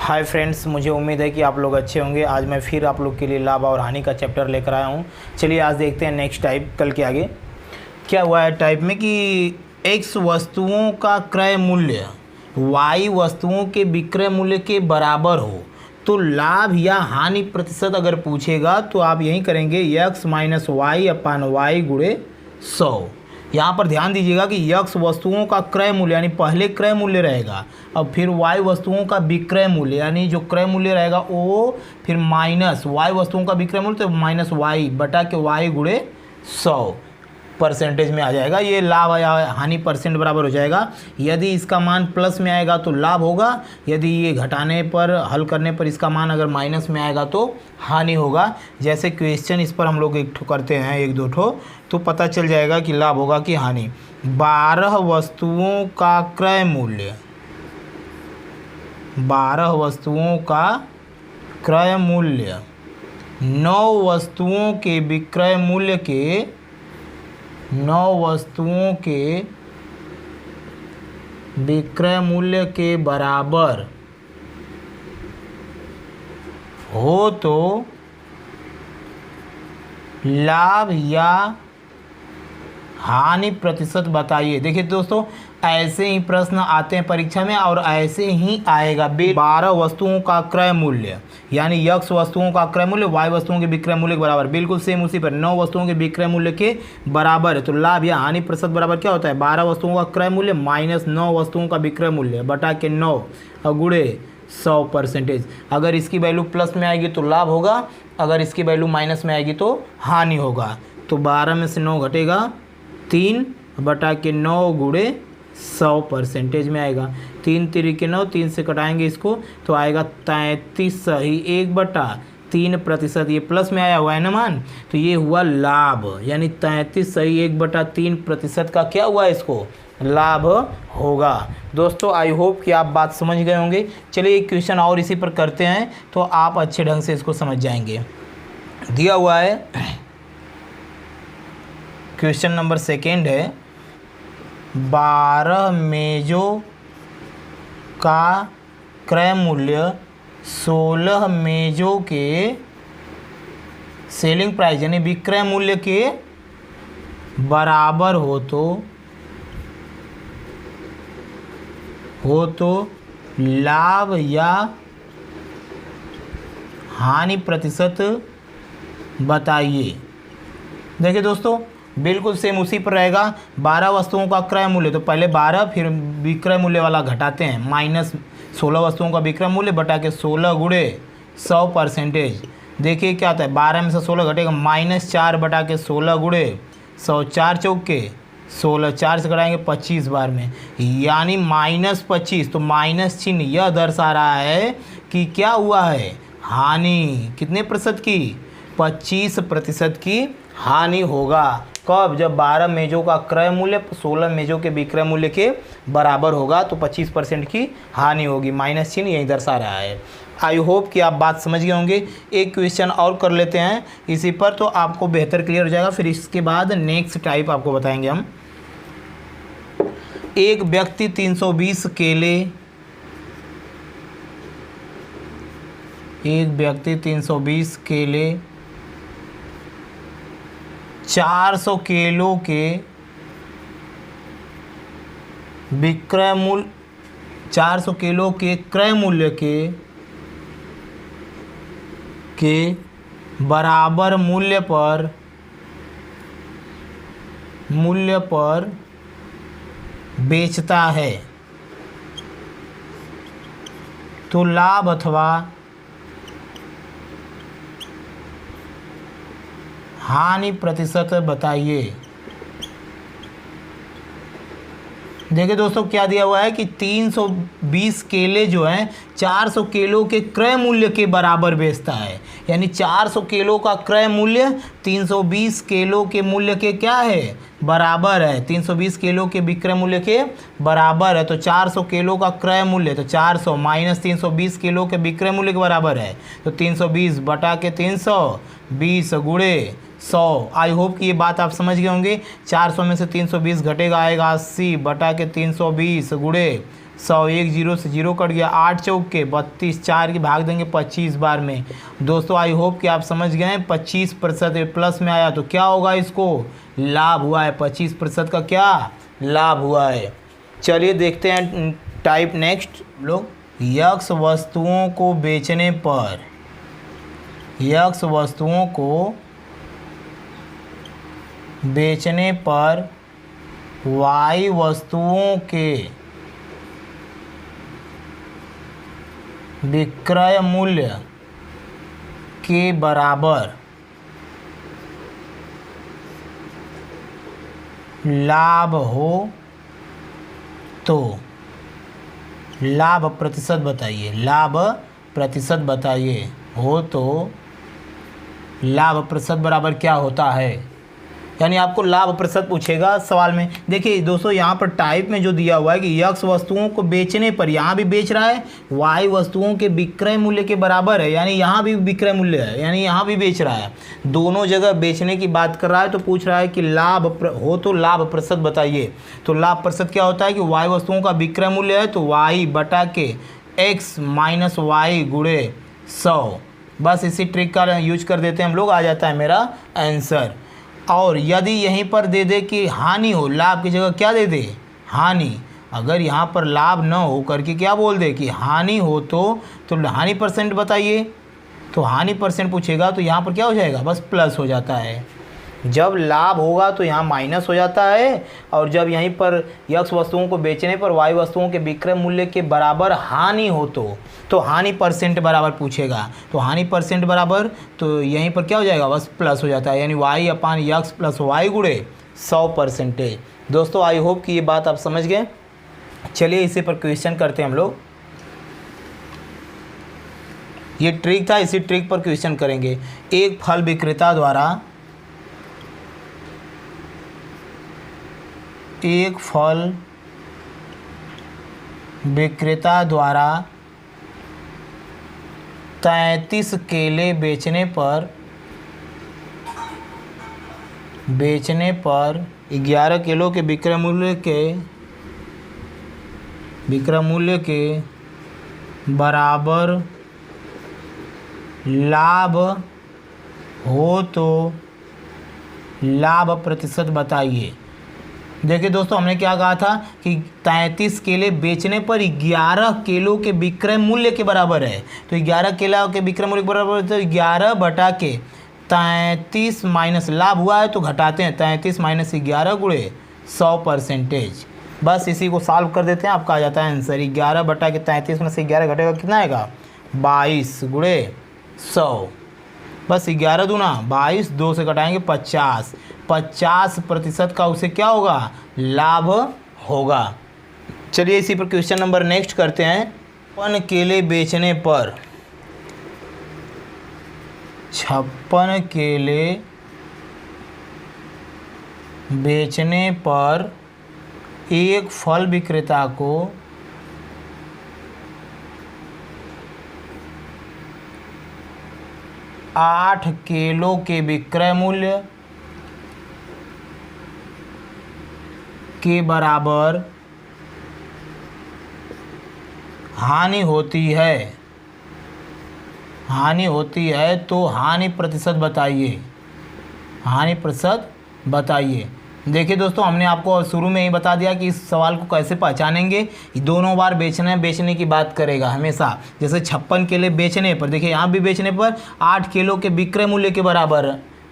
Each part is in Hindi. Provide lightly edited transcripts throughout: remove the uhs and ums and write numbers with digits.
हाय फ्रेंड्स, मुझे उम्मीद है कि आप लोग अच्छे होंगे। आज मैं फिर आप लोग के लिए लाभ और हानि का चैप्टर लेकर आया हूँ। चलिए आज देखते हैं नेक्स्ट टाइप कल के आगे क्या हुआ है टाइप में कि एक्स वस्तुओं का क्रय मूल्य वाई वस्तुओं के विक्रय मूल्य के बराबर हो तो लाभ या हानि प्रतिशत अगर पूछेगा तो आप यही करेंगे x minus Y upon y गुणे 100। यहाँ पर ध्यान दीजिएगा कि यक्स वस्तुओं का क्रय मूल्य यानी पहले क्रय मूल्य रहेगा, अब फिर वाई वस्तुओं का विक्रय मूल्य यानी जो क्रय मूल्य रहेगा वो फिर माइनस वाई वस्तुओं का विक्रय मूल्य तो माइनस वाई बटा के वाई गुणे 100 परसेंटेज में आ जाएगा। ये लाभ या हानि परसेंट बराबर हो जाएगा। यदि इसका मान प्लस में आएगा तो लाभ होगा, यदि ये घटाने पर हल करने पर इसका मान अगर माइनस में आएगा तो हानि होगा। जैसे क्वेश्चन इस पर हम लोग एक ठो करते हैं, एक दो ठो, तो पता चल जाएगा कि लाभ होगा कि हानि। 12 वस्तुओं का क्रय मूल्य 12 वस्तुओं का क्रय मूल्य 9 वस्तुओं के विक्रय मूल्य के 9 वस्तुओं के विक्रय मूल्य के बराबर हो तो लाभ या हानि प्रतिशत बताइए। देखिए दोस्तों, ऐसे ही प्रश्न आते हैं परीक्षा में और ऐसे ही आएगा। 12 वस्तुओं का क्रय मूल्य यानी यक्स वस्तुओं का क्रय मूल्य वाई वस्तुओं के विक्रय मूल्य के बराबर, बिल्कुल सेम उसी पर 9 वस्तुओं के विक्रय मूल्य के बराबर है तो लाभ या हानि प्रतिशत बराबर क्या होता है 12 वस्तुओं का क्रय मूल्य माइनस 9 वस्तुओं का विक्रय मूल्य बटा के 9 और गुणे 100 परसेंटेज। अगर इसकी वैल्यू प्लस में आएगी तो लाभ होगा, अगर इसकी वैल्यू माइनस में आएगी तो हानि होगा। तो 12 में से 9 घटेगा 3 बटा के 9 गुणे 100 परसेंटेज में आएगा। 3 तिरिके 9, 3 से कटाएंगे इसको तो आएगा 33 सही 1/3%। ये प्लस में आया हुआ है ना मान, तो ये हुआ लाभ यानी 33 सही 1/3% का क्या हुआ इसको लाभ होगा। दोस्तों आई होप कि आप बात समझ गए होंगे। चलिए एक क्वेश्चन और इसी पर करते हैं तो आप अच्छे ढंग से इसको समझ जाएंगे। दिया हुआ है क्वेश्चन नंबर 2 है 12 मेजों का क्रय मूल्य 16 मेजों के सेलिंग प्राइस यानी विक्रय मूल्य के बराबर हो तो लाभ या हानि प्रतिशत बताइए। देखिए दोस्तों, बिल्कुल सेम उसी पर रहेगा। 12 वस्तुओं का क्रय मूल्य तो पहले 12 फिर विक्रय मूल्य वाला घटाते हैं माइनस 16 वस्तुओं का विक्रय मूल्य बटा के 16 गुणे 100 परसेंटेज। देखिए क्या होता है 12 में से 16 घटेगा -4 बटा के 16 गुणे 100, 4 चौके 16, 4 से घटाएंगे 25 बार में यानी -25। तो माइनस चिन्ह यह दर्शा रहा है कि क्या हुआ है हानि। कितने प्रतिशत की 25% की हानि होगा। कब? जब 12 मेजों का क्रय मूल्य 16 मेजों के विक्रय मूल्य के बराबर होगा तो 25% की हानि होगी। माइनस चिन्ह यही दर्शा रहा है। आई होप कि आप बात समझ गए होंगे। एक क्वेश्चन और कर लेते हैं इसी पर तो आपको बेहतर क्लियर हो जाएगा। फिर इसके बाद नेक्स्ट टाइप आपको बताएंगे हम। एक व्यक्ति 320 केले 400 केलों के विक्रय मूल्य 400 केलों के क्रय मूल्य के बराबर मूल्य पर बेचता है तो लाभ अथवा हानि प्रतिशत बताइए। देखिए दोस्तों, क्या दिया हुआ है कि 320 केले जो हैं 400 केलों के क्रय मूल्य के बराबर बेचता है यानी 400 केलों का क्रय मूल्य 320 केलों के मूल्य के क्या है बराबर है। 320 केलों के विक्रय मूल्य के बराबर है तो 400 केलों का क्रय मूल्य तो 400 माइनस 320 केलों के विक्रय मूल्य के बराबर है तो 320 बटा के 320 गुणे 100। आई होप कि ये बात आप समझ गए होंगे। 400 में से 320 घटेगा आएगा 80 बटा के 320 गुणे 100, एक जीरो से जीरो कट गया, 8 चौक के 32, 4 की भाग देंगे 25 बार में। दोस्तों आई होप कि आप समझ गए हैं। 25% प्लस में आया तो क्या होगा, इसको लाभ हुआ है। 25% का क्या लाभ हुआ है। चलिए देखते हैं टाइप नेक्स्ट लोग। यक्स वस्तुओं को बेचने पर, यक्स वस्तुओं को बेचने पर वाई वस्तुओं के विक्रय मूल्य के बराबर लाभ हो तो लाभ प्रतिशत बताइए, लाभ प्रतिशत बताइए। हो तो लाभ प्रतिशत बराबर क्या होता है, यानी आपको लाभ प्रतिशत पूछेगा सवाल में। देखिए दोस्तों यहाँ पर टाइप में जो दिया हुआ है कि यक्स वस्तुओं को बेचने पर, यहाँ भी बेच रहा है, वाई वस्तुओं के विक्रय मूल्य के बराबर है, यानी यहाँ भी विक्रय मूल्य है, यानी यहाँ भी बेच रहा है, दोनों जगह बेचने की बात कर रहा है। तो पूछ रहा है कि लाभ हो तो लाभ प्रतिशत बताइए। तो लाभ प्रतिशत क्या होता है कि वाई वस्तुओं का विक्रय मूल्य है तो वाई बटा के एक्स माइनस वाई गुणे 100। बस इसी ट्रिक का यूज कर देते हैं हम लोग, आ जाता है मेरा आंसर। और यदि यहीं पर दे दे कि हानि हो, लाभ की जगह क्या दे दे, हानि। अगर यहाँ पर लाभ न हो करके क्या बोल दे कि हानि हो तो हानि परसेंट बताइए। तो हानि परसेंट पूछेगा तो यहाँ पर क्या हो जाएगा, बस प्लस हो जाता है। जब लाभ होगा तो यहाँ माइनस हो जाता है, और जब यहीं पर यक्स वस्तुओं को बेचने पर वाई वस्तुओं के विक्रय मूल्य के बराबर हानि हो तो हानि परसेंट बराबर पूछेगा। तो हानि परसेंट बराबर तो यहीं पर क्या हो जाएगा, बस प्लस हो जाता है, यानी वाई अपान यक्स प्लस वाई गुणे 100%। दोस्तों आई होप कि ये बात आप समझ गए। चलिए इसी पर क्वेश्चन करते हैं हम लोग। ये ट्रिक था, इसी ट्रिक पर क्वेश्चन करेंगे। एक फल विक्रेता द्वारा, एक फल विक्रेता द्वारा 33 केले बेचने पर 11 किलो के विक्रय मूल्य के बराबर लाभ हो तो लाभ प्रतिशत बताइए। देखिए दोस्तों हमने क्या कहा था कि 33 केले बेचने पर 11 किलो के विक्रय मूल्य के बराबर है। तो 11 किलो के विक्रय मूल्य के बराबर है, तो 11 बटा के 33 माइनस लाभ हुआ है तो घटाते हैं, 33 माइनस 11 गुणे 100%। बस इसी को सॉल्व कर देते हैं, आपका आ जाता है आंसर। 11 बटा के 33 में से 11 घटेगा कितना आएगा, 22 गुणे 100। बस 11 दूना 22, 2 से घटाएंगे 50, 50% का उसे क्या होगा, लाभ होगा। चलिए इसी पर क्वेश्चन नंबर नेक्स्ट करते हैं। 56 केले बेचने पर 56 केले बेचने पर एक फल विक्रेता को 8 किलो के विक्रय मूल्य के बराबर हानि होती है तो हानि प्रतिशत बताइए, हानि प्रतिशत बताइए। देखिए दोस्तों हमने आपको शुरू में ही बता दिया कि इस सवाल को कैसे पहचानेंगे। दोनों बार बेचने की बात करेगा हमेशा। जैसे 56 केले बेचने पर, देखिए यहाँ भी बेचने पर 8 किलो के विक्रय मूल्य के बराबर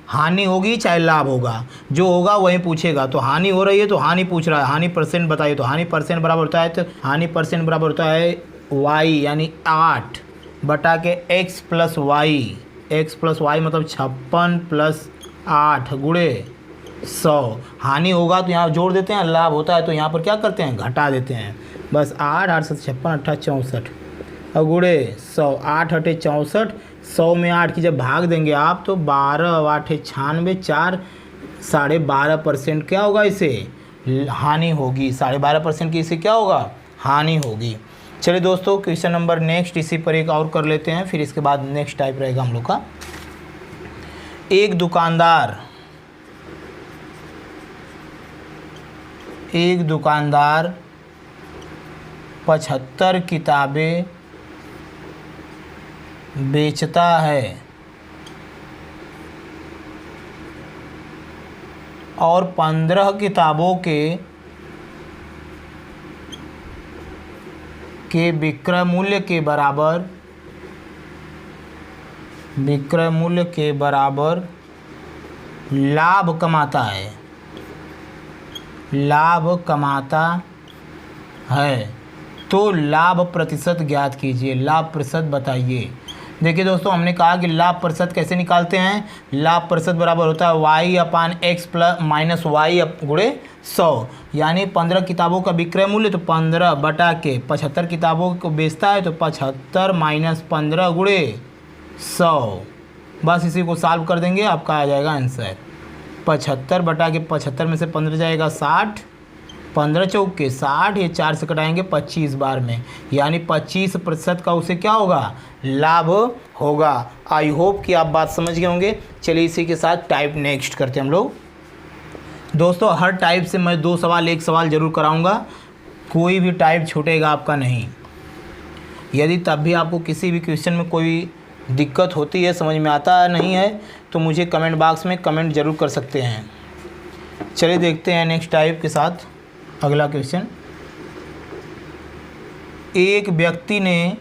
हानि होगी चाहे लाभ होगा, जो होगा वही पूछेगा। तो हानि हो रही है तो हानि पूछ रहा है, हानि परसेंट बताइए। तो हानि परसेंट बराबर होता है, तो हानि परसेंट बराबर होता है वाई यानी 8 बटा के x plus y, x plus y मतलब 56 प्लस 8 गुणे 100। हानि होगा तो यहाँ जोड़ देते हैं, लाभ होता है तो यहाँ पर क्या करते हैं, घटा देते हैं। बस 8 8 7 56 8 64 और गुणे 100, 8 8 64, 100 में 8 की जब भाग देंगे आप तो 12 8 96, 4 12.5% क्या होगा, इसे हानि होगी। 12.5% की इसे क्या होगा, हानि होगी। चलिए दोस्तों क्वेश्चन नंबर नेक्स्ट इसी पर एक और कर लेते हैं, फिर इसके बाद नेक्स्ट टाइप रहेगा हम लोग का। एक दुकानदार 75 किताबें बेचता है और 15 किताबों के विक्रय मूल्य के बराबर लाभ कमाता है तो लाभ प्रतिशत ज्ञात कीजिए। लाभ प्रतिशत बताइए। देखिए दोस्तों, हमने कहा कि लाभ प्रतिशत कैसे निकालते हैं। लाभ प्रतिशत बराबर होता है y/x माइनस y गुणे 100। यानी 15 किताबों का विक्रय मूल्य तो 15 बटा के 75 किताबों को बेचता है तो 75 माइनस 15 गुणे 100। बस इसी को सॉल्व कर देंगे, आपका आ जाएगा आंसर। 75 बटा के 75 में से 15 जाएगा 60, 15 चौक के 60, ये 4 से कटाएंगे 25 बार में, यानी 25% का उसे क्या होगा, लाभ होगा। आई होप कि आप बात समझ गए होंगे। चलिए इसी के साथ टाइप नेक्स्ट करते हैं हम लोग। दोस्तों हर टाइप से मैं 2 सवाल 1 सवाल ज़रूर कराऊंगा, कोई भी टाइप छूटेगा आपका नहीं। यदि तब भी आपको किसी भी क्वेश्चन में कोई दिक्कत होती है, समझ में आता नहीं है, तो मुझे कमेंट बॉक्स में कमेंट ज़रूर कर सकते हैं। चलिए देखते हैं नेक्स्ट टाइप के साथ अगला क्वेश्चन। एक व्यक्ति ने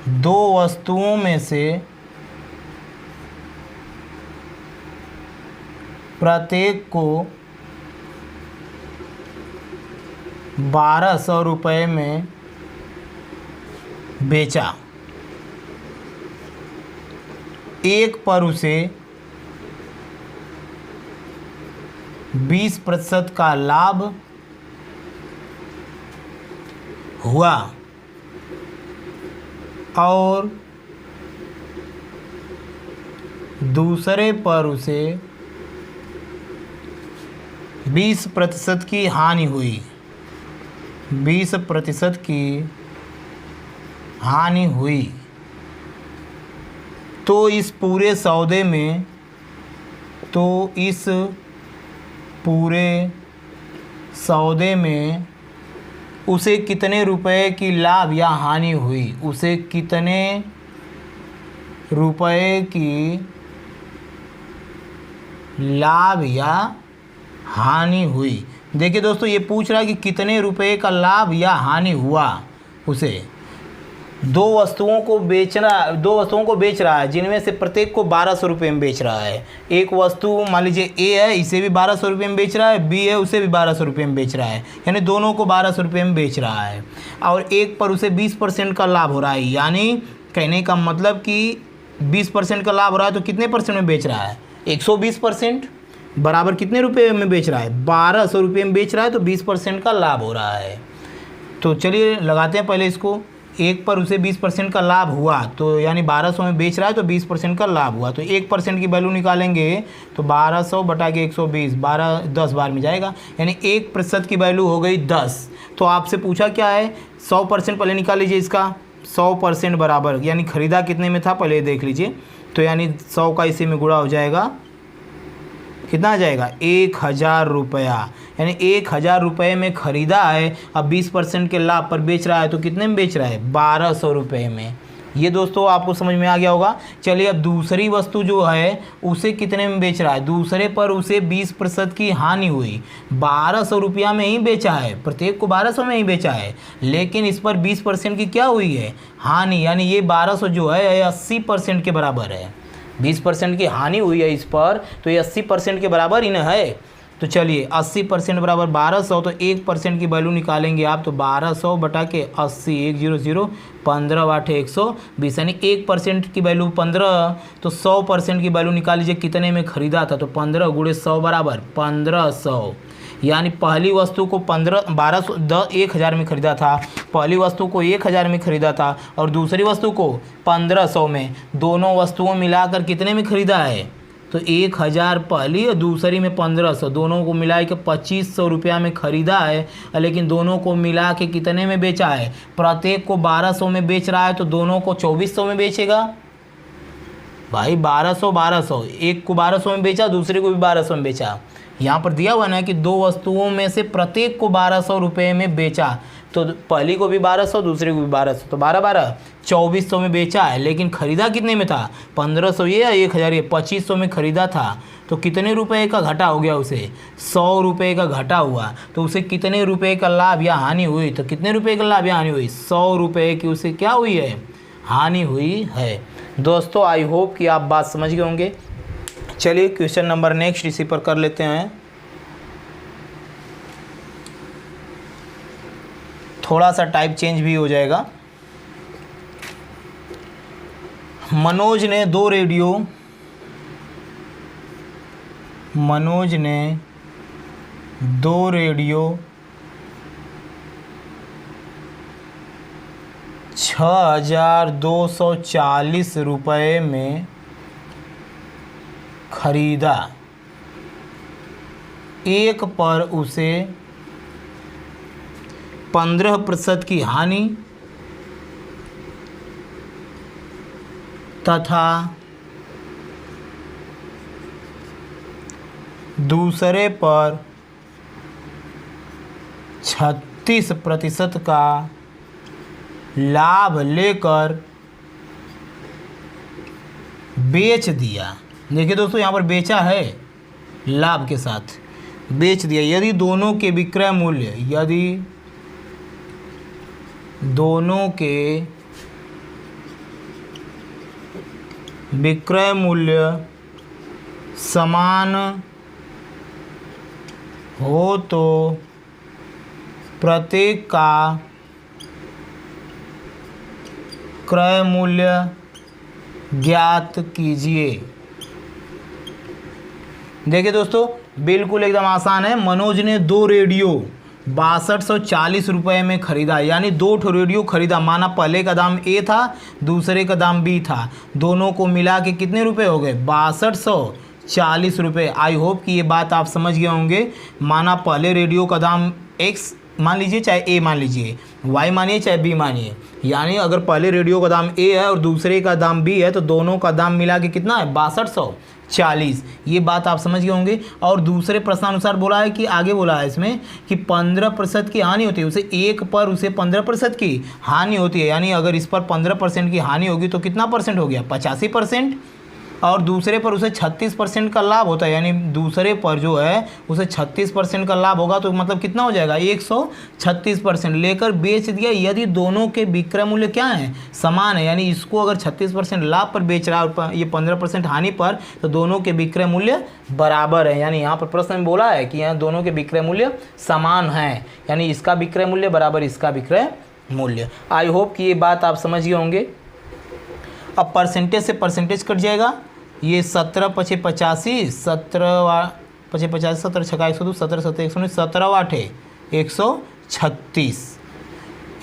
दो वस्तुओं में से प्रत्येक को 1200 रुपये में बेचा। एक पर उसे 20% का लाभ हुआ और दूसरे पर उसे 20% की हानि हुई। 20% की हानि हुई तो इस पूरे सौदे में उसे कितने रुपए की लाभ या हानि हुई। उसे कितने रुपए की लाभ या हानि हुई। देखिए दोस्तों, ये पूछ रहा है कि कितने रुपए का लाभ या हानि हुआ उसे। दो वस्तुओं को बेच रहा है जिनमें से प्रत्येक को 1200 रुपये में बेच रहा है। एक वस्तु मान लीजिए ए है, इसे भी 1200 रुपये में बेच रहा है, बी है उसे भी 1200 रुपये में बेच रहा है, यानी दोनों को 1200 रुपये में बेच रहा है और एक पर उसे 20% का लाभ हो रहा है। यानी कहने का मतलब कि 20% का लाभ हो रहा है तो कितने परसेंट में बेच रहा है, 120%। बराबर कितने रुपये में बेच रहा है, 1200 रुपये में बेच रहा है तो 20% का लाभ हो रहा है। तो चलिए लगाते हैं पहले इसको। एक पर उसे 20% का लाभ हुआ तो यानी 1200 में बेच रहा है तो 20% का लाभ हुआ, तो 1% की वैल्यू निकालेंगे तो 1200 बटा के 120 10 बार में जाएगा, यानी 1% की वैल्यू हो गई 10। तो आपसे पूछा क्या है, 100% पहले निकाल लीजिए इसका। 100% बराबर यानी ख़रीदा कितने में था पहले देख लीजिए, तो यानी 100 का इसी में गुणा हो जाएगा, कितना आ जाएगा 1000 रुपया। यानी 1000 रुपये में ख़रीदा है, अब 20% के लाभ पर बेच रहा है तो कितने में बेच रहा है, 1200 रुपये में। ये दोस्तों आपको समझ में आ गया होगा। चलिए अब दूसरी वस्तु जो है उसे कितने में बेच रहा है। दूसरे पर उसे 20% की हानि हुई, 1200 रुपया में ही बेचा है, प्रत्येक को 1200 में ही बेचा है, लेकिन इस पर 20% की क्या हुई है, हानि। यानी ये 1200 जो है 80% के बराबर है। 20% की हानि हुई है इस पर तो ये 80% के बराबर ही न है। तो चलिए 80% बराबर 1200, तो 1% की वैल्यू निकालेंगे आप तो 1200 बटा के 80 100 15 बाटे 120, यानी 1% की वैल्यू 15, तो 100% की वैल्यू निकाल लीजिए कितने में ख़रीदा था, तो 15 गुणे 100 बराबर 1500। यानी पहली वस्तु को 1000 में ख़रीदा था, पहली वस्तु को 1000 में ख़रीदा था और दूसरी वस्तु को 1500 में। दोनों वस्तुओं मिलाकर कितने में ख़रीदा है, तो 1000 पहली और दूसरी में 1500, दोनों को मिला के 2500 रुपया में ख़रीदा है, लेकिन दोनों को मिला के कितने में बेचा है, प्रत्येक को 1200 में बेच रहा है तो दोनों को 2400 में बेचेगा। भाई 1200 एक को 1200 में बेचा, दूसरे को भी 1200 में बेचा, यहाँ पर दिया हुआ ना कि दो वस्तुओं में से प्रत्येक को 1200 रुपये में बेचा, तो पहली को भी 1200, दूसरे को भी 1200, तो 12 2400 में बेचा है। लेकिन ख़रीदा कितने में था? 1500 ये, 1000 ये, 2500 में ख़रीदा था। तो कितने रुपए का घाटा हो गया उसे? 100 रुपये का घाटा हुआ। तो उसे कितने रुपए का लाभ या हानि हुई? तो कितने रुपए का लाभ या हानि हुई? 100 रुपये की उसे क्या हुई है? हानि हुई है। दोस्तों आई होप कि आप बात समझ गए होंगे। चलिए क्वेश्चन नंबर नेक्स्ट इसी पर कर लेते हैं। थोड़ा सा टाइप चेंज भी हो जाएगा। मनोज ने दो रेडियो 6240 रुपये में खरीदा। एक पर उसे 15% की हानि तथा दूसरे पर 36% का लाभ लेकर बेच दिया। देखिए दोस्तों यहाँ पर बेचा है, लाभ के साथ बेच दिया। यदि दोनों के विक्रय मूल्य समान हो तो प्रत्येक का क्रय मूल्य ज्ञात कीजिए। देखिए दोस्तों बिल्कुल एकदम आसान है। मनोज ने दो रेडियो 6240 रुपये में ख़रीदा, यानी दो ठो रेडियो ख़रीदा। माना पहले का दाम ए था, दूसरे का दाम बी था। दोनों को मिला के कितने रुपए हो गए? 6240 रुपये। आई होप कि ये बात आप समझ गए होंगे। माना पहले रेडियो का दाम एक्स मान लीजिए, चाहे ए मान लीजिए, वाई मानिए चाहे बी मानिए, यानी अगर पहले रेडियो का दाम ए है और दूसरे का दाम बी है तो दोनों का दाम मिला के कितना है? 6240। ये बात आप समझ गए होंगे। और दूसरे प्रश्नानुसार बोला है कि आगे बोला है इसमें कि 15% की हानि होती है। उसे एक पर उसे 15% की हानि होती है, यानी अगर इस पर 15% की हानि होगी तो कितना परसेंट हो गया? 85%। और दूसरे पर उसे 36% का लाभ होता है, यानी दूसरे पर जो है उसे 36% का लाभ होगा, तो मतलब कितना हो जाएगा? 136% लेकर बेच दिया। यदि दोनों के विक्रय मूल्य क्या है? समान है, यानी इसको अगर 36% लाभ पर बेच रहा है और ये 15% हानि पर, तो दोनों के विक्रय मूल्य बराबर है। यानी यहाँ पर प्रश्न में बोला है कि यहाँ दोनों के विक्रय मूल्य समान हैं, यानी इसका विक्रय मूल्य बराबर इसका विक्रय मूल्य। आई होप कि ये बात आप समझ गए होंगे। अब परसेंटेज से परसेंटेज कट जाएगा। ये 17 पचे 85, 17 पचे 50, 17 छका 102, 17 सत्ते 119, 17 8 136।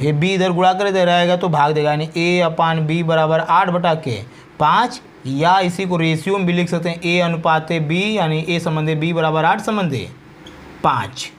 ये बी इधर गुणा कर दे रहेगा तो भाग देगा, यानी A/B बराबर 8/5, या इसी को रेशियो में भी लिख सकते हैं A/B, यानी A संबंधी B बराबर 8 संबंधी 5।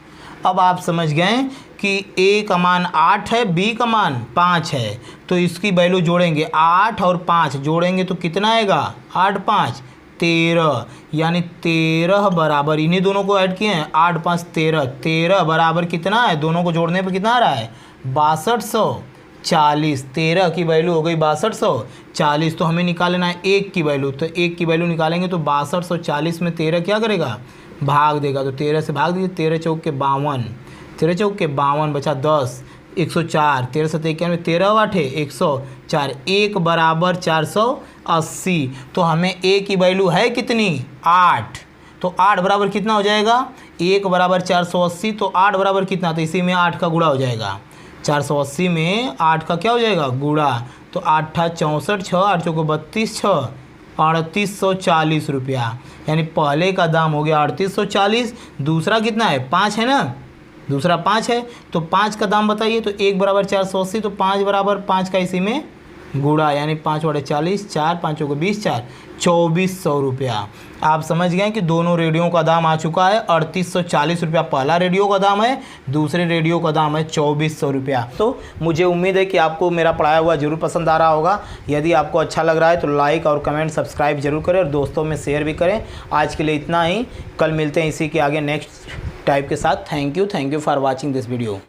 अब आप समझ गए कि A का मान 8 है, B का मान 5 है, तो इसकी वैल्यू जोड़ेंगे। 8 और 5 जोड़ेंगे तो कितना आएगा? 8 5 13, यानी 13 बराबर, इन्हीं दोनों को ऐड किए हैं, 8 5 13, 13 बराबर कितना है? दोनों को जोड़ने पर कितना आ रहा है? 6240। 13 की वैल्यू हो गई 6240। तो हमें निकाल लेना है 1 की वैल्यू, तो 1 की वैल्यू निकालेंगे तो 6240 में 13 क्या करेगा? भाग देगा। तो 13 से भाग दीजिए, 13 चौक के 52, 13 चौक के 52 बचा 10, 104, 13 सत्ते 91, 13 8 104, 1 बराबर 480। तो हमें A की वैल्यू है कितनी? 8। तो 8 बराबर कितना हो जाएगा? 1 बराबर 480, तो 8 बराबर कितना? तो इसी में 8 का गुणा हो जाएगा। 480 में 8 का क्या हो जाएगा? गुणा। तो 8 64, 6 8 चौको 32, 6 3840 रुपया, यानी पहले का दाम हो गया 3840। दूसरा कितना है? 5 है ना, दूसरा 5 है, तो 5 का दाम बताइए। तो 1 बराबर 480, तो 5 बराबर 5 का इसी में गुड़ा यानी 5 बटे 40, 4 5 को 20, 4 2400 रुपया। आप समझ गए कि दोनों रेडियो का दाम आ चुका है 3840 रुपया पहला रेडियो का दाम है, दूसरे रेडियो का दाम है 2400 रुपया। तो मुझे उम्मीद है कि आपको मेरा पढ़ाया हुआ जरूर पसंद आ रहा होगा। यदि आपको अच्छा लग रहा है तो लाइक और कमेंट सब्सक्राइब जरूर करें और दोस्तों में शेयर भी करें। आज के लिए इतना ही, कल मिलते हैं इसी के आगे नेक्स्ट टाइप के साथ। Thank you for watching this video.